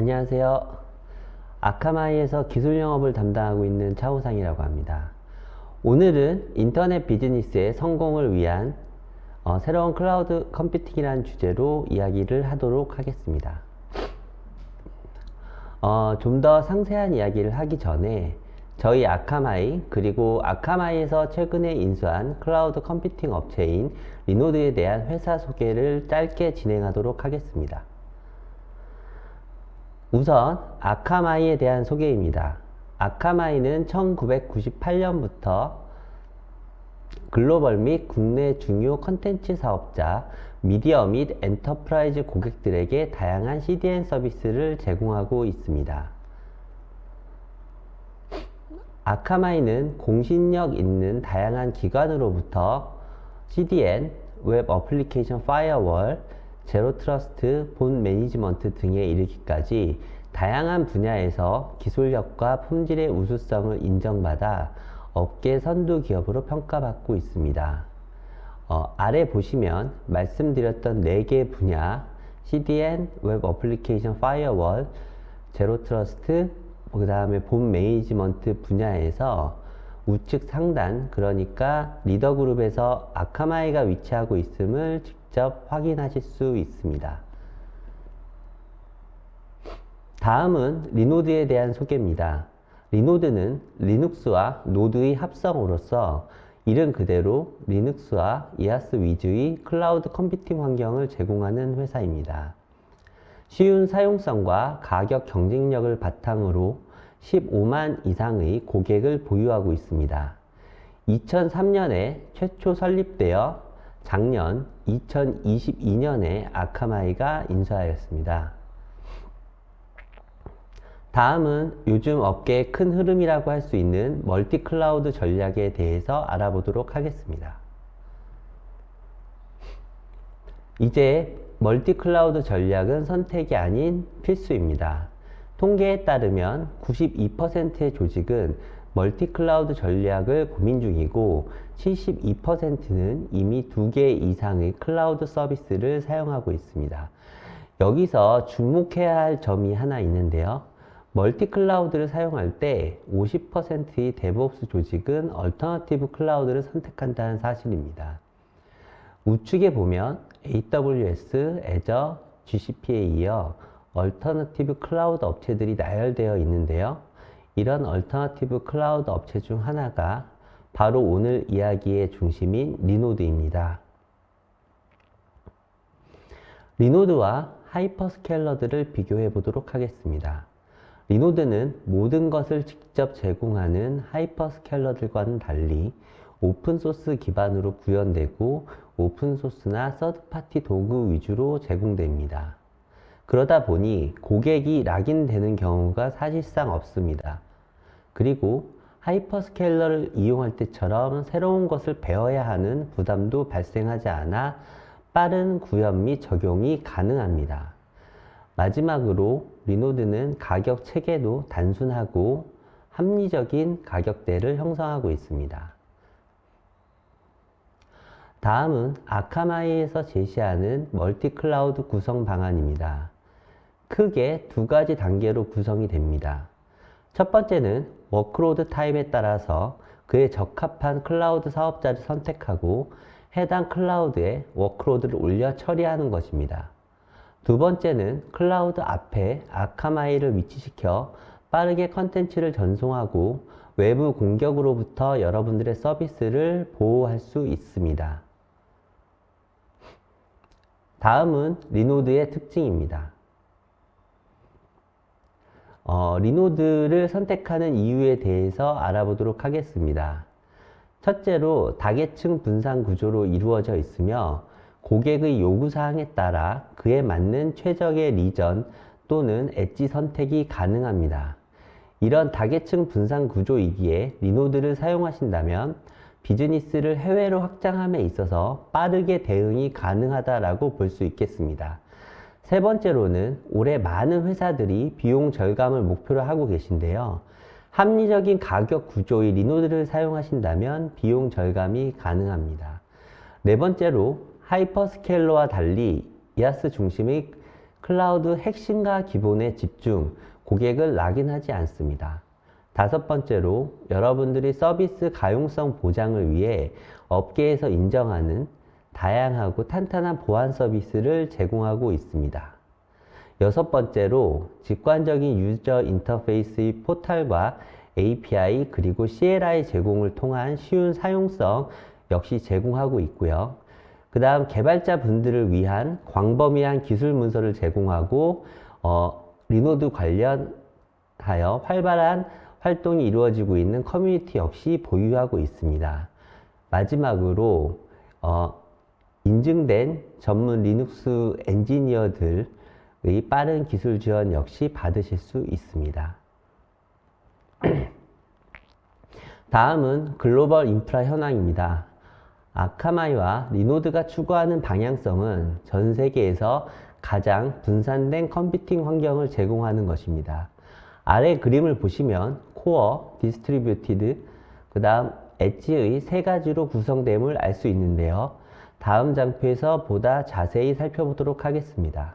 안녕하세요. 아카마이에서 기술 영업을 담당하고 있는 차우상이라고 합니다. 오늘은 인터넷 비즈니스의 성공을 위한 새로운 클라우드 컴퓨팅이라는 주제로 이야기를 하도록 하겠습니다. 좀 더 상세한 이야기를 하기 전에 저희 아카마이 그리고 아카마이에서 최근에 인수한 클라우드 컴퓨팅 업체인 리노드에 대한 회사 소개를 짧게 진행하도록 하겠습니다. 우선 아카마이에 대한 소개입니다. 아카마이는 1998년부터 글로벌 및 국내 중요 컨텐츠 사업자, 미디어 및 엔터프라이즈 고객들에게 다양한 CDN 서비스를 제공하고 있습니다. 아카마이는 공신력 있는 다양한 기관으로부터 CDN, 웹 어플리케이션 파이어월, 제로 트러스트, 본 매니지먼트 등에 이르기까지 다양한 분야에서 기술력과 품질의 우수성을 인정받아 업계 선두 기업으로 평가받고 있습니다. 아래 보시면 말씀드렸던 4개 분야, CDN, 웹 어플리케이션 파이어월, 제로 트러스트, 그 다음에 본 매니지먼트 분야에서 우측 상단, 그러니까 리더그룹에서 아카마이가 위치하고 있음을 직접 확인하실 수 있습니다. 다음은 리노드에 대한 소개입니다. 리노드는 리눅스와 노드의 합성으로서 이름 그대로 리눅스와 이아스 위주의 클라우드 컴퓨팅 환경을 제공하는 회사입니다. 쉬운 사용성과 가격 경쟁력을 바탕으로 15만 이상의 고객을 보유하고 있습니다. 2003년에 최초 설립되어 작년 2022년에 아카마이가 인수하였습니다. 다음은 요즘 업계의 큰 흐름이라고 할 수 있는 멀티 클라우드 전략에 대해서 알아보도록 하겠습니다. 이제 멀티 클라우드 전략은 선택이 아닌 필수입니다. 통계에 따르면 92%의 조직은 멀티 클라우드 전략을 고민 중이고 72%는 이미 2개 이상의 클라우드 서비스를 사용하고 있습니다. 여기서 주목해야 할 점이 하나 있는데요. 멀티 클라우드를 사용할 때 50%의 데브옵스 조직은 얼터너티브 클라우드를 선택한다는 사실입니다. 우측에 보면 AWS, Azure, GCP에 이어 얼터너티브 클라우드 업체들이 나열되어 있는데요. 이런 얼터너티브 클라우드 업체 중 하나가 바로 오늘 이야기의 중심인 리노드입니다. 리노드와 하이퍼스케일러들을 비교해 보도록 하겠습니다. 리노드는 모든 것을 직접 제공하는 하이퍼스케일러들과는 달리 오픈소스 기반으로 구현되고 오픈소스나 서드파티 도구 위주로 제공됩니다. 그러다 보니 고객이 락인되는 경우가 사실상 없습니다. 그리고 하이퍼스케일러를 이용할 때처럼 새로운 것을 배워야 하는 부담도 발생하지 않아 빠른 구현 및 적용이 가능합니다. 마지막으로 리노드는 가격 체계도 단순하고 합리적인 가격대를 형성하고 있습니다. 다음은 아카마이에서 제시하는 멀티 클라우드 구성 방안입니다. 크게 2가지 단계로 구성이 됩니다. 첫 번째는 워크로드 타입에 따라서 그에 적합한 클라우드 사업자를 선택하고 해당 클라우드에 워크로드를 올려 처리하는 것입니다. 두 번째는 클라우드 앞에 아카마이를 위치시켜 빠르게 컨텐츠를 전송하고 외부 공격으로부터 여러분들의 서비스를 보호할 수 있습니다. 다음은 리노드의 특징입니다. 리노드를 선택하는 이유에 대해서 알아보도록 하겠습니다. 첫째로 다계층 분산 구조로 이루어져 있으며 고객의 요구사항에 따라 그에 맞는 최적의 리전 또는 엣지 선택이 가능합니다. 이런 다계층 분산 구조이기에 리노드를 사용하신다면 비즈니스를 해외로 확장함에 있어서 빠르게 대응이 가능하다라고 볼 수 있겠습니다. 세 번째로는 올해 많은 회사들이 비용 절감을 목표로 하고 계신데요. 합리적인 가격 구조의 리노드를 사용하신다면 비용 절감이 가능합니다. 네 번째로 하이퍼스케일러와 달리 이아스 중심의 클라우드 핵심과 기본에 집중, 고객을 낙인하지 않습니다. 다섯 번째로 여러분들이 서비스 가용성 보장을 위해 업계에서 인정하는 다양하고 탄탄한 보안 서비스를 제공하고 있습니다. 여섯 번째로 직관적인 유저 인터페이스의 포탈과 API 그리고 CLI 제공을 통한 쉬운 사용성 역시 제공하고 있고요. 그 다음 개발자분들을 위한 광범위한 기술 문서를 제공하고 리노드 관련하여 활발한 활동이 이루어지고 있는 커뮤니티 역시 보유하고 있습니다. 마지막으로 인증된 전문 리눅스 엔지니어들의 빠른 기술 지원 역시 받으실 수 있습니다. 다음은 글로벌 인프라 현황입니다. 아카마이와 리노드가 추구하는 방향성은 전 세계에서 가장 분산된 컴퓨팅 환경을 제공하는 것입니다. 아래 그림을 보시면 코어, 디스트리뷰티드, 그 다음 엣지의 세 가지로 구성됨을 알 수 있는데요. 다음 장표에서 보다 자세히 살펴보도록 하겠습니다.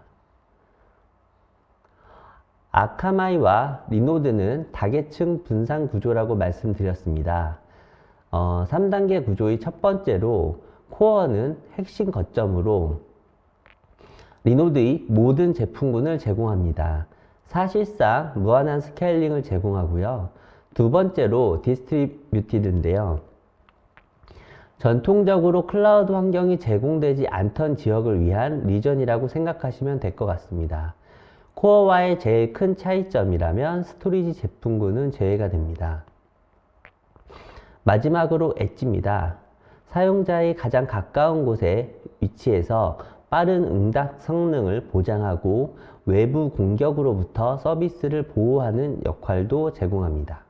아카마이와 리노드는 다계층 분산 구조라고 말씀드렸습니다. 3단계 구조의 첫 번째로 코어는 핵심 거점으로 리노드의 모든 제품군을 제공합니다. 사실상 무한한 스케일링을 제공하고요. 두 번째로 디스트리뷰티드인데요. 전통적으로 클라우드 환경이 제공되지 않던 지역을 위한 리전이라고 생각하시면 될 것 같습니다. 코어와의 제일 큰 차이점이라면 스토리지 제품군은 제외가 됩니다. 마지막으로 엣지입니다. 사용자의 가장 가까운 곳에 위치해서 빠른 응답 성능을 보장하고 외부 공격으로부터 서비스를 보호하는 역할도 제공합니다.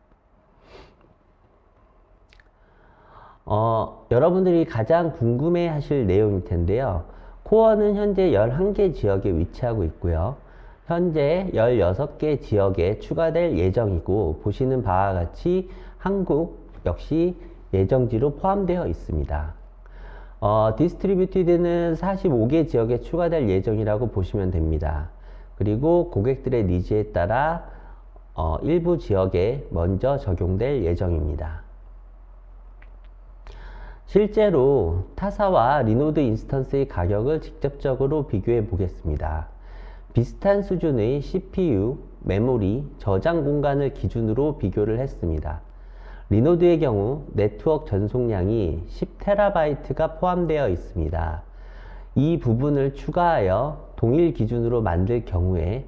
여러분들이 가장 궁금해 하실 내용일 텐데요. 코어는 현재 11개 지역에 위치하고 있고요. 현재 16개 지역에 추가될 예정이고 보시는 바와 같이 한국 역시 예정지로 포함되어 있습니다. 디스트리뷰티드는 45개 지역에 추가될 예정이라고 보시면 됩니다. 그리고 고객들의 니즈에 따라 일부 지역에 먼저 적용될 예정입니다. 실제로 타사와 리노드 인스턴스의 가격을 직접적으로 비교해 보겠습니다. 비슷한 수준의 CPU, 메모리, 저장 공간을 기준으로 비교를 했습니다. 리노드의 경우 네트워크 전송량이 10TB가 포함되어 있습니다. 이 부분을 추가하여 동일 기준으로 만들 경우에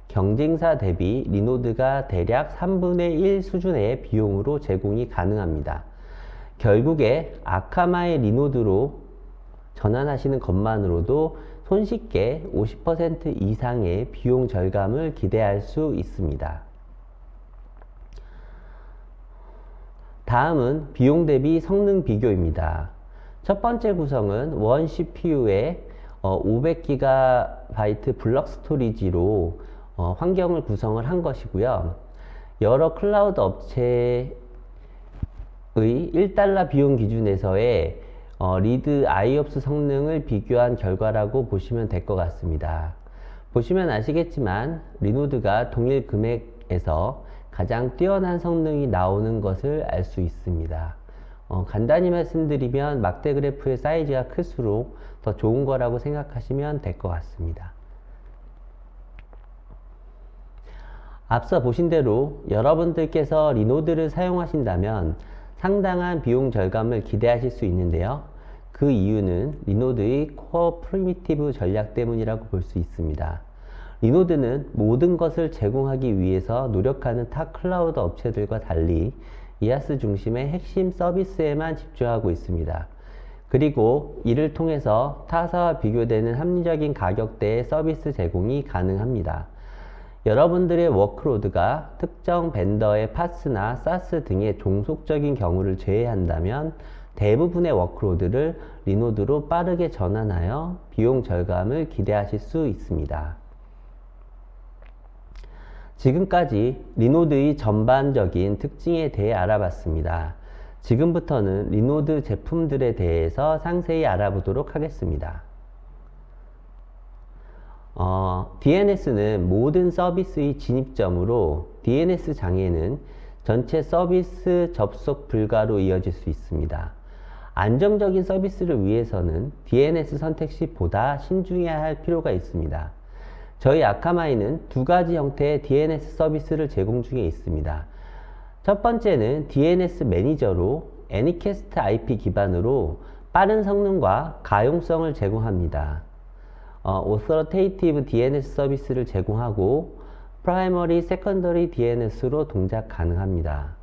경쟁사 대비 리노드가 대략 3분의 1 수준의 비용으로 제공이 가능합니다. 결국에 아카마의 리노드로 전환하시는 것만으로도 손쉽게 50% 이상의 비용 절감을 기대할 수 있습니다. 다음은 비용 대비 성능 비교입니다. 첫 번째 구성은 원 CPU에 500GB 블럭 스토리지로 환경을 구성을 한 것이고요. 여러 클라우드 업체의 $1 비용 기준에서의 리드 IOPS 성능을 비교한 결과라고 보시면 될 것 같습니다. 보시면 아시겠지만 리노드가 동일 금액에서 가장 뛰어난 성능이 나오는 것을 알 수 있습니다. 간단히 말씀드리면 막대 그래프의 사이즈가 클수록 더 좋은 거라고 생각하시면 될 것 같습니다. 앞서 보신 대로 여러분들께서 리노드를 사용하신다면 상당한 비용 절감을 기대하실 수 있는데요. 그 이유는 리노드의 코어 프리미티브 전략 때문이라고 볼 수 있습니다. 리노드는 모든 것을 제공하기 위해서 노력하는 타 클라우드 업체들과 달리 이아스 중심의 핵심 서비스에만 집중하고 있습니다. 그리고 이를 통해서 타사와 비교되는 합리적인 가격대의 서비스 제공이 가능합니다. 여러분들의 워크로드가 특정 벤더의 파스나 사스 등의 종속적인 경우를 제외한다면 대부분의 워크로드를 리노드로 빠르게 전환하여 비용 절감을 기대하실 수 있습니다. 지금까지 리노드의 전반적인 특징에 대해 알아봤습니다. 지금부터는 리노드 제품들에 대해서 상세히 알아보도록 하겠습니다. DNS는 모든 서비스의 진입점으로 DNS 장애는 전체 서비스 접속 불가로 이어질 수 있습니다. 안정적인 서비스를 위해서는 DNS 선택 시 보다 신중해야 할 필요가 있습니다. 저희 아카마이는 두 가지 형태의 DNS 서비스를 제공 중에 있습니다. 첫 번째는 DNS 매니저로 애니캐스트 IP 기반으로 빠른 성능과 가용성을 제공합니다. Authoritative DNS 서비스를 제공하고 Primary, Secondary DNS로 동작 가능합니다.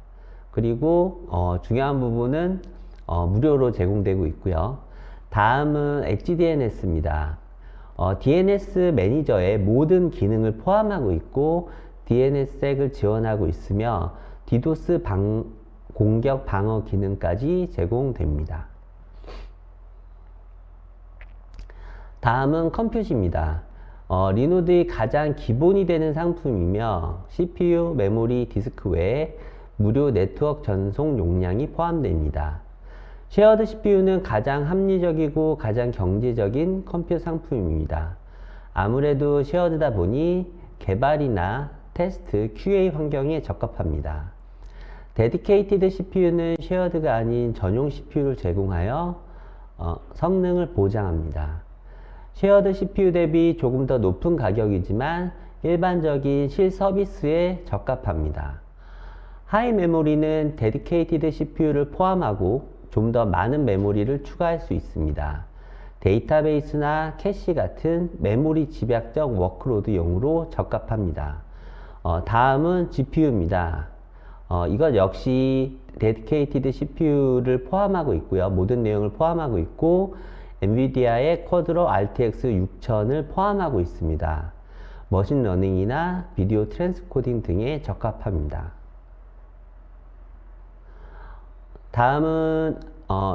그리고 중요한 부분은 무료로 제공되고 있고요. 다음은 엣지 DNS입니다. DNS 매니저의 모든 기능을 포함하고 있고 DNS색을 지원하고 있으며 디도스 공격 방어 기능까지 제공됩니다. 다음은 컴퓨트입니다. 리노드의 가장 기본이 되는 상품이며 CPU, 메모리, 디스크 외에 무료 네트워크 전송 용량이 포함됩니다. 쉐어드 CPU는 가장 합리적이고 가장 경제적인 컴퓨터 상품입니다. 아무래도 쉐어드다 보니 개발이나 테스트, QA 환경에 적합합니다. 데디케이티드 CPU는 쉐어드가 아닌 전용 CPU를 제공하여 성능을 보장합니다. 쉐어드 CPU 대비 조금 더 높은 가격이지만 일반적인 실서비스에 적합합니다. 하이 메모리는 데디케이티드 CPU를 포함하고 좀 더 많은 메모리를 추가할 수 있습니다. 데이터베이스나 캐시 같은 메모리 집약적 워크로드용으로 적합합니다. 다음은 GPU입니다. 이것 역시 데디케이티드 CPU를 포함하고 있고요. 모든 내용을 포함하고 있고 엔비디아의 쿼드로 RTX 6000을 포함하고 있습니다. 머신러닝이나 비디오 트랜스코딩 등에 적합합니다. 다음은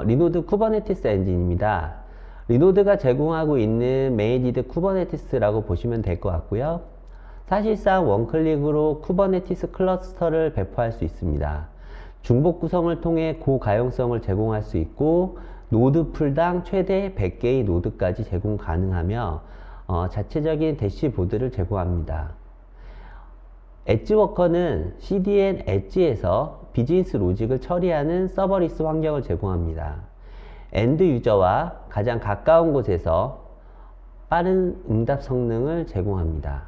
리노드 쿠버네티스 엔진입니다. 리노드가 제공하고 있는 메이니드 쿠버네티스라고 보시면 될 것 같고요. 사실상 원클릭으로 쿠버네티스 클러스터를 배포할 수 있습니다. 중복 구성을 통해 고가용성을 제공할 수 있고 노드 풀당 최대 100개의 노드까지 제공 가능하며 자체적인 대시보드를 제공합니다. 엣지워커는 CDN 엣지에서 비즈니스 로직을 처리하는 서버리스 환경을 제공합니다. 엔드 유저와 가장 가까운 곳에서 빠른 응답 성능을 제공합니다.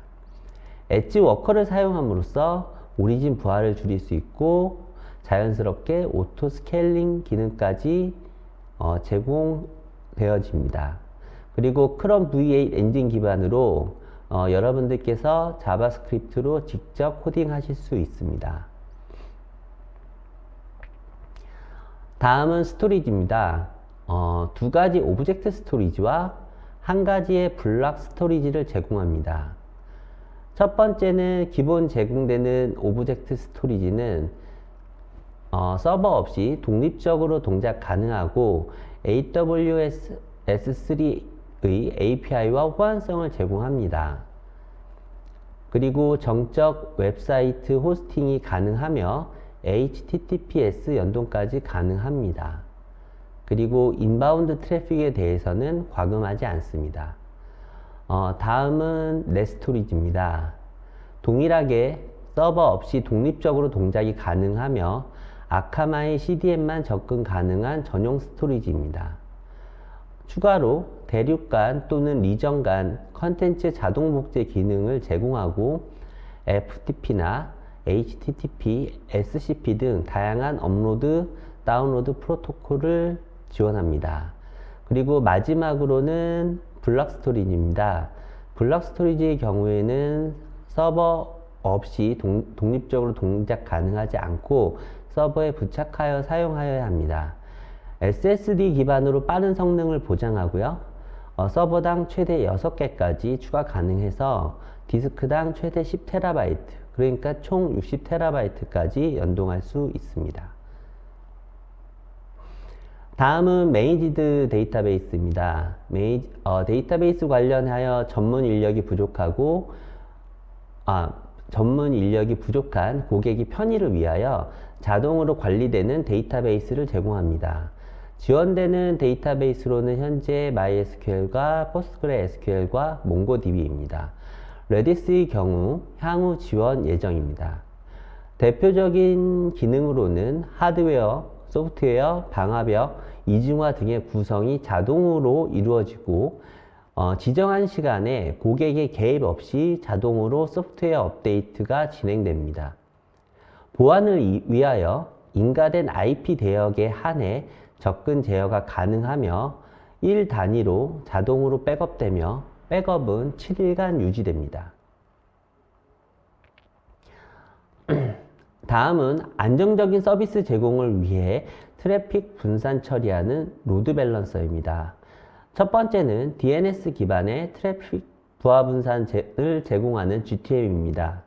엣지워커를 사용함으로써 오리진 부하를 줄일 수 있고 자연스럽게 오토 스케일링 기능까지 제공되어집니다. 그리고 크롬 V8 엔진 기반으로 여러분들께서 자바스크립트로 직접 코딩하실 수 있습니다. 다음은 스토리지입니다. 두 가지 오브젝트 스토리지와 한 가지의 블록 스토리지를 제공합니다. 첫 번째는 기본 제공되는 오브젝트 스토리지는 서버 없이 독립적으로 동작 가능하고 AWS S3의 API와 호환성을 제공합니다. 그리고 정적 웹사이트 호스팅이 가능하며 HTTPS 연동까지 가능합니다. 그리고 인바운드 트래픽에 대해서는 과금하지 않습니다. 다음은 넷스토리지입니다. 동일하게 서버 없이 독립적으로 동작이 가능하며 아카마의 CDN만 접근 가능한 전용 스토리지입니다. 추가로 대륙 간 또는 리전 간 컨텐츠 자동 복제 기능을 제공하고 FTP나 HTTP, SCP 등 다양한 업로드, 다운로드 프로토콜을 지원합니다. 그리고 마지막으로는 블록 스토리지입니다. 블록 스토리지의 경우에는 서버 없이 독립적으로 동작 가능하지 않고 서버에 부착하여 사용하여야 합니다. SSD 기반으로 빠른 성능을 보장하고요. 서버당 최대 6개까지 추가 가능해서 디스크당 최대 10TB, 그러니까 총 60TB까지 연동할 수 있습니다. 다음은 메이지드 데이터베이스입니다. 데이터베이스 관련하여 전문 인력이 부족한 고객의 편의를 위하여 자동으로 관리되는 데이터베이스를 제공합니다. 지원되는 데이터베이스로는 현재 MySQL과 PostgreSQL과 MongoDB입니다. 레디스의 경우 향후 지원 예정입니다. 대표적인 기능으로는 하드웨어, 소프트웨어, 방화벽, 이중화 등의 구성이 자동으로 이루어지고 지정한 시간에 고객의 개입 없이 자동으로 소프트웨어 업데이트가 진행됩니다. 보안을 위하여 인가된 IP 대역에 한해 접근 제어가 가능하며 1 단위로 자동으로 백업되며 백업은 7일간 유지됩니다. 다음은 안정적인 서비스 제공을 위해 트래픽 분산 처리하는 로드 밸런서입니다. 첫 번째는 DNS 기반의 트래픽 부하 분산을 제공하는 GTM입니다.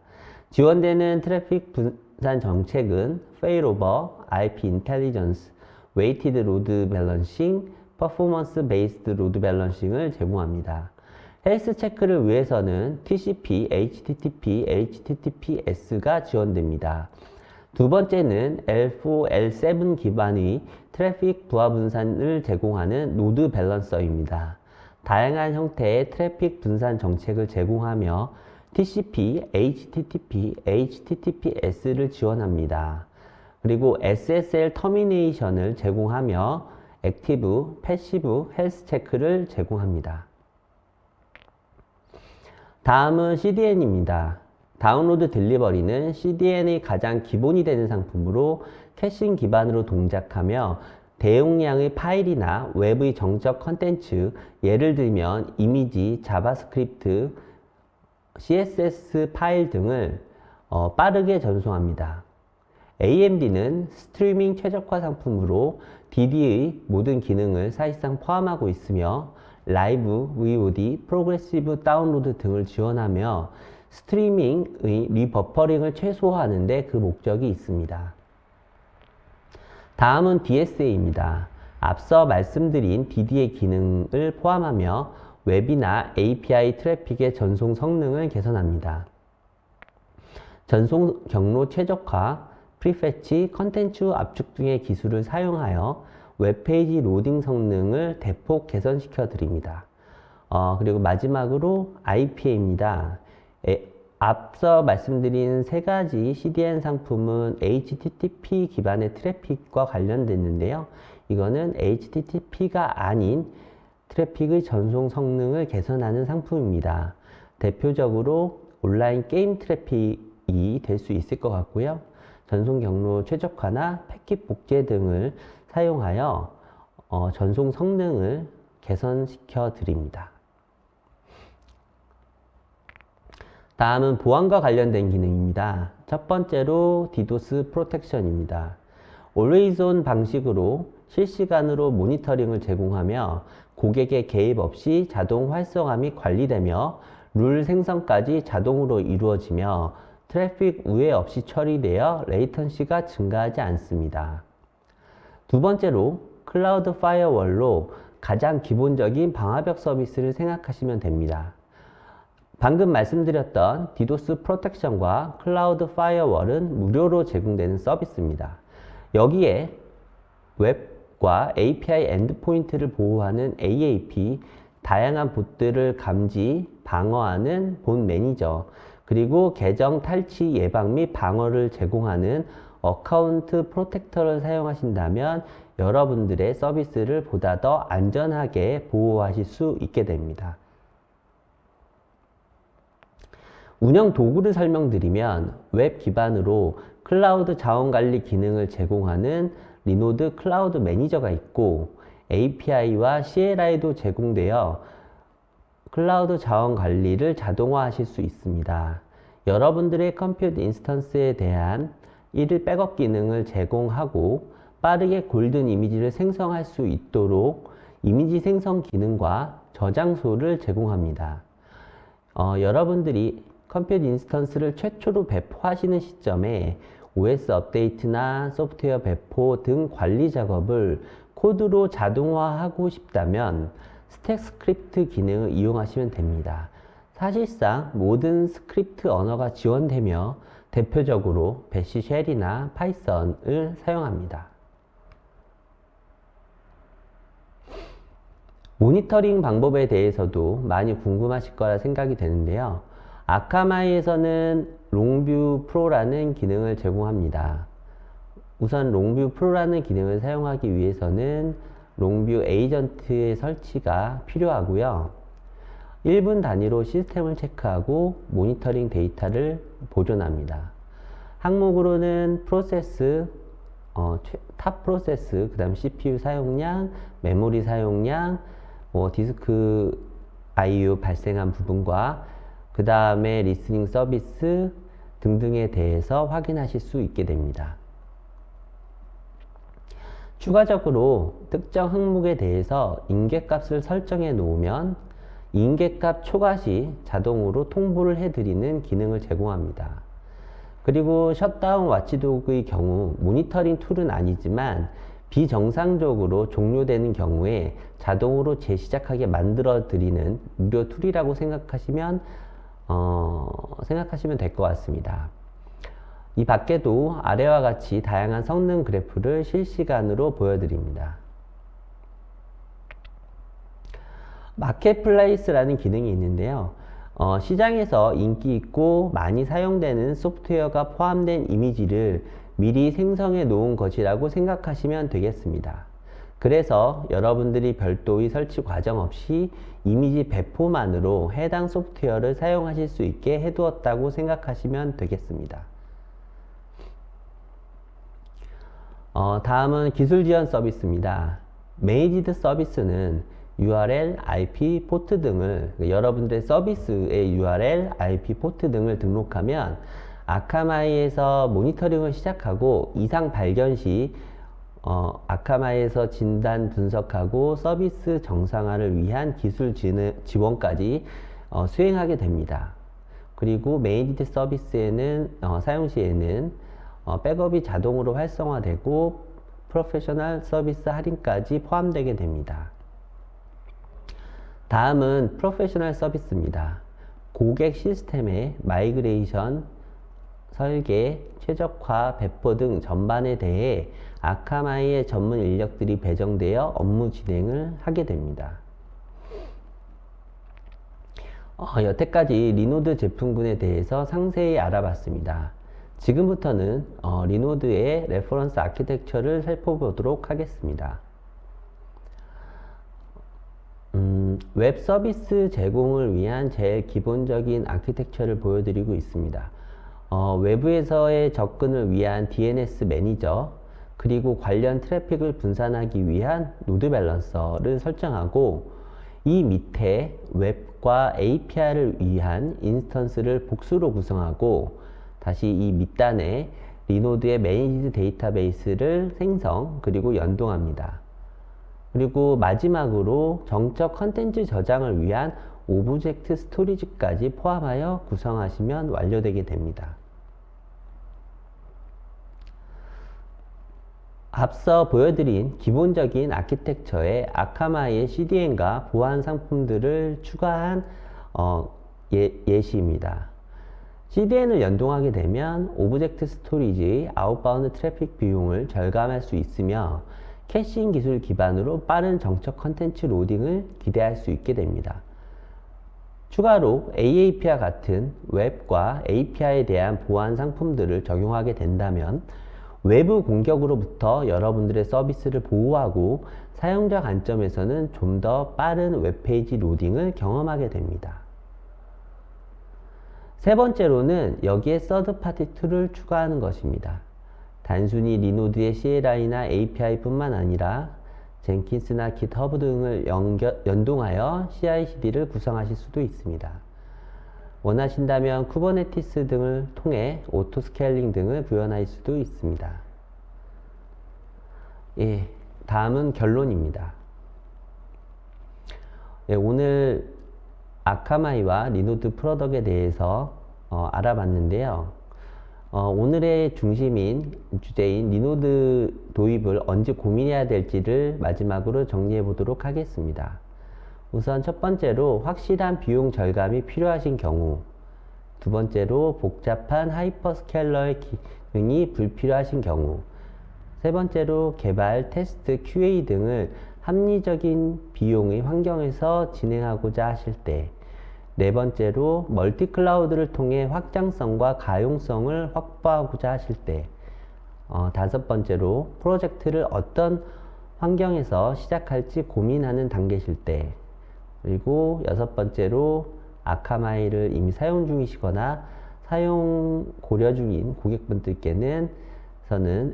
지원되는 트래픽 분산 정책은 Failover, IP Intelligence, Weighted Load Balancing, Performance Based Load Balancing을 제공합니다. 헬스 체크를 위해서는 TCP, HTTP, HTTPS가 지원됩니다. 두 번째는 L4, L7 기반의 트래픽 부하 분산을 제공하는 로드 밸런서입니다. 다양한 형태의 트래픽 분산 정책을 제공하며 TCP, HTTP, HTTPS를 지원합니다. 그리고 SSL 터미네이션을 제공하며 액티브, 패시브 헬스 체크를 제공합니다. 다음은 CDN입니다. 다운로드 딜리버리는 CDN의 가장 기본이 되는 상품으로 캐싱 기반으로 동작하며 대용량의 파일이나 웹의 정적 컨텐츠, 예를 들면 이미지, 자바스크립트, CSS 파일 등을 빠르게 전송합니다. AMD는 스트리밍 최적화 상품으로 DD의 모든 기능을 사실상 포함하고 있으며 라이브, VOD, 프로그레시브 다운로드 등을 지원하며 스트리밍의 리버퍼링을 최소화하는 데 그 목적이 있습니다. 다음은 DSA입니다. 앞서 말씀드린 DD의 기능을 포함하며 웹이나 API 트래픽의 전송 성능을 개선합니다. 전송 경로 최적화, 프리패치, 컨텐츠 압축 등의 기술을 사용하여 웹페이지 로딩 성능을 대폭 개선시켜 드립니다. 그리고 마지막으로 IPA입니다. 앞서 말씀드린 세 가지 CDN 상품은 HTTP 기반의 트래픽과 관련됐는데요. 이거는 HTTP가 아닌 트래픽의 전송 성능을 개선하는 상품입니다. 대표적으로 온라인 게임 트래픽이 될 수 있을 것 같고요. 전송 경로 최적화나 패킷 복제 등을 사용하여 전송 성능을 개선시켜 드립니다. 다음은 보안과 관련된 기능입니다. 첫 번째로 DDoS 프로텍션입니다. Always on 방식으로 실시간으로 모니터링을 제공하며 고객의 개입 없이 자동 활성화 및 관리되며 룰 생성까지 자동으로 이루어지며 트래픽 우회 없이 처리되어 레이턴시가 증가하지 않습니다. 두 번째로 클라우드 파이어월로 가장 기본적인 방화벽 서비스를 생각하시면 됩니다. 방금 말씀드렸던 DDoS 프로텍션과 클라우드 파이어월은 무료로 제공되는 서비스입니다. 여기에 웹과 API 엔드포인트를 보호하는 AAP, 다양한 봇들을 감지, 방어하는 봇 매니저, 그리고 계정 탈취 예방 및 방어를 제공하는 어카운트 프로텍터를 사용하신다면 여러분들의 서비스를 보다 더 안전하게 보호하실 수 있게 됩니다. 운영 도구를 설명드리면 웹 기반으로 클라우드 자원관리 기능을 제공하는 리노드 클라우드 매니저가 있고 API와 CLI도 제공되어 클라우드 자원관리를 자동화하실 수 있습니다. 여러분들의 컴퓨터 인스턴스에 대한 1일 백업 기능을 제공하고 빠르게 골든 이미지를 생성할 수 있도록 이미지 생성 기능과 저장소를 제공합니다. 여러분들이 컴퓨터 인스턴스를 최초로 배포하시는 시점에 OS 업데이트나 소프트웨어 배포 등 관리 작업을 코드로 자동화하고 싶다면 스택 스크립트 기능을 이용하시면 됩니다. 사실상 모든 스크립트 언어가 지원되며 대표적으로 배시 쉘이나 파이썬을 사용합니다. 모니터링 방법에 대해서도 많이 궁금하실 거라 생각이 되는데요. 아카마이에서는 롱뷰 프로라는 기능을 제공합니다. 우선 롱뷰 프로라는 기능을 사용하기 위해서는 롱뷰 에이전트의 설치가 필요하고요. 1분 단위로 시스템을 체크하고 모니터링 데이터를 보존합니다. 항목으로는 프로세스, 탑 프로세스, 그 다음 CPU 사용량, 메모리 사용량, 디스크 IO 발생한 부분과 그 다음에 리스닝 서비스 등등에 대해서 확인하실 수 있게 됩니다. 추가적으로 특정 항목에 대해서 인계값을 설정해 놓으면 인계값 초과 시 자동으로 통보를 해드리는 기능을 제공합니다. 그리고 셧다운 와치독의 경우 모니터링 툴은 아니지만 비정상적으로 종료되는 경우에 자동으로 재시작하게 만들어 드리는 무료 툴이라고 생각하시면 될 것 같습니다. 이 밖에도 아래와 같이 다양한 성능 그래프를 실시간으로 보여드립니다. 마켓플레이스라는 기능이 있는데요. 시장에서 인기 있고 많이 사용되는 소프트웨어가 포함된 이미지를 미리 생성해 놓은 것이라고 생각하시면 되겠습니다. 그래서 여러분들이 별도의 설치 과정 없이 이미지 배포만으로 해당 소프트웨어를 사용하실 수 있게 해두었다고 생각하시면 되겠습니다. 다음은 기술 지원 서비스입니다. 매니지드 서비스는 URL, IP, 포트 등을 여러분들의 서비스의 URL, IP, 포트 등을 등록하면 아카마이에서 모니터링을 시작하고 이상 발견 시 아카마이에서 진단 분석하고 서비스 정상화를 위한 기술 지원까지 수행하게 됩니다. 그리고 매니지드 서비스에는 사용 시에는 백업이 자동으로 활성화되고 프로페셔널 서비스 할인까지 포함되게 됩니다. 다음은 프로페셔널 서비스입니다. 고객 시스템의 마이그레이션, 설계, 최적화, 배포 등 전반에 대해 아카마이의 전문 인력들이 배정되어 업무 진행을 하게 됩니다. 여태까지 리노드 제품군에 대해서 상세히 알아봤습니다. 지금부터는 리노드의 레퍼런스 아키텍처를 살펴보도록 하겠습니다. 웹 서비스 제공을 위한 제일 기본적인 아키텍처를 보여드리고 있습니다. 외부에서의 접근을 위한 DNS 매니저, 그리고 관련 트래픽을 분산하기 위한 로드 밸런서를 설정하고 이 밑에 웹과 API를 위한 인스턴스를 복수로 구성하고 다시 이 밑단에 리노드의 매니지드 데이터베이스를 생성 그리고 연동합니다. 그리고 마지막으로 정적 컨텐츠 저장을 위한 오브젝트 스토리지까지 포함하여 구성하시면 완료되게 됩니다. 앞서 보여드린 기본적인 아키텍처에 아카마이의 CDN과 보안 상품들을 추가한 예시입니다. CDN을 연동하게 되면 오브젝트 스토리지의 아웃바운드 트래픽 비용을 절감할 수 있으며 캐싱 기술 기반으로 빠른 정적 컨텐츠 로딩을 기대할 수 있게 됩니다. 추가로 AAP와 같은 웹과 API에 대한 보안 상품들을 적용하게 된다면 외부 공격으로부터 여러분들의 서비스를 보호하고 사용자 관점에서는 좀 더 빠른 웹페이지 로딩을 경험하게 됩니다. 세 번째로는 여기에 서드파티 툴을 추가하는 것입니다. 단순히 리노드의 CLI나 API 뿐만 아니라 젠킨스나 깃허브 등을 연동하여 CI/CD를 구성하실 수도 있습니다. 원하신다면 쿠버네티스 등을 통해 오토 스케일링 등을 구현할 수도 있습니다. 다음은 결론입니다. 오늘 아카마이와 리노드 프로덕에 대해서 알아봤는데요. 오늘의 중심인 주제인 리노드 도입을 언제 고민해야 될지를 마지막으로 정리해 보도록 하겠습니다. 우선 첫 번째로 확실한 비용 절감이 필요하신 경우, 두 번째로 복잡한 하이퍼스케일러의 기능이 불필요하신 경우, 세 번째로 개발, 테스트, QA 등을 합리적인 비용의 환경에서 진행하고자 하실 때, 네 번째로 멀티 클라우드를 통해 확장성과 가용성을 확보하고자 하실 때, 다섯 번째로 프로젝트를 어떤 환경에서 시작할지 고민하는 단계실 때, 그리고 여섯 번째로 아카마이를 이미 사용 중이시거나 사용 고려 중인 고객분들께는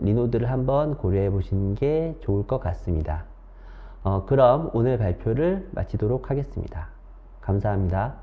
리노드를 한번 고려해 보시는 게 좋을 것 같습니다. 그럼 오늘 발표를 마치도록 하겠습니다. 감사합니다.